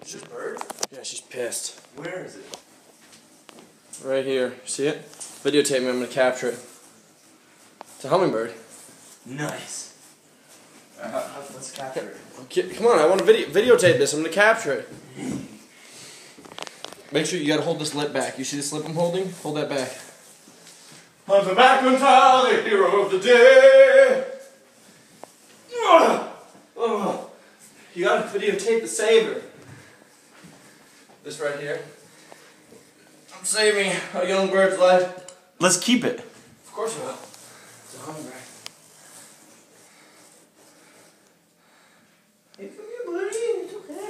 Is this bird? Yeah, she's pissed. Where is it? Right here. See it? Videotape me, I'm gonna capture it. It's a hummingbird. Nice. Let's capture it. Okay, come on, I want to videotape this. I'm gonna capture it. Make sure you gotta hold this lip back. You see this lip I'm holding? Hold that back. Hunter McIntyre, the hero of the day. You gotta videotape the saber. This right here. I'm saving a young bird's life. Let's keep it. Of course you will. It's a hummingbird. Hey, come here, buddy. It's okay.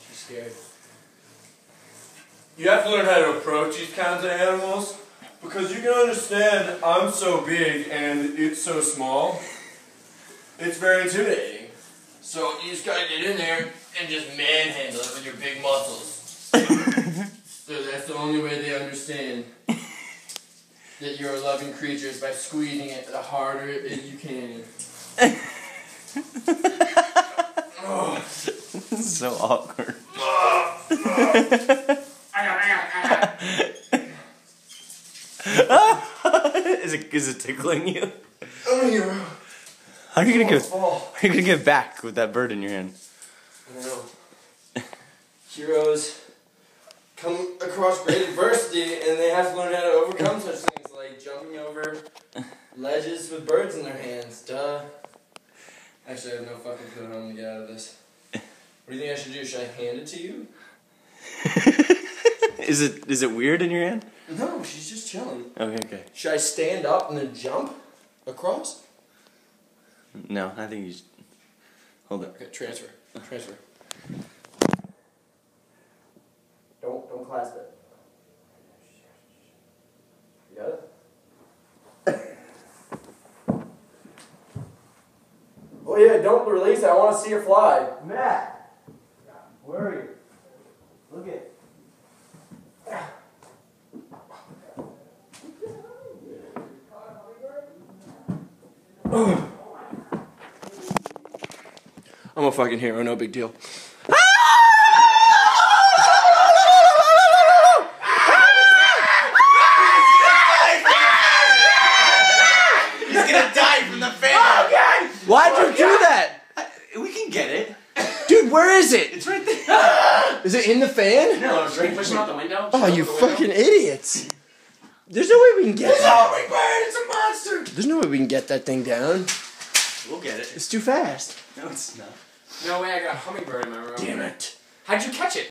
She's scared. You have to learn how to approach these kinds of animals because you can understand I'm so big and it's so small. It's very intimidating. So you just gotta get in there and just manhandle it with your big muscles. So that's the only way they understand that you're a loving creature is by squeezing it the harder as you can. Oh. This is so awkward. Is it tickling you? I'm a hero. How are you gonna get back with that bird in your hand? I don't know. Heroes come across great adversity and they have to learn how to overcome such things like jumping over ledges with birds in their hands. Duh. Actually, I have no fucking clue how I'm gonna get out of this. What do you think I should do? Should I hand it to you? Is it weird in your hand? No, she's just chilling. Okay. Should I stand up and then jump across? No, I think you should hold it. Okay, transfer. Transfer. Don't clasp it. You got it? Oh yeah, don't release it. I want to see her fly. Matt, where are you? Look at. I'm a fucking hero, no big deal. He's gonna die from the fan. Oh, God. Why'd you do that? We can get it. Dude, where is it? It's right there. Is it in the fan? No, should we push him out the window? Oh, you fucking idiots. There's no way we can get It's a that. hummingbird. It's a monster. There's no way we can get that thing down. We'll get it. It's too fast. No, it's not. No way. I got a hummingbird in my room. Damn it. How'd you catch it?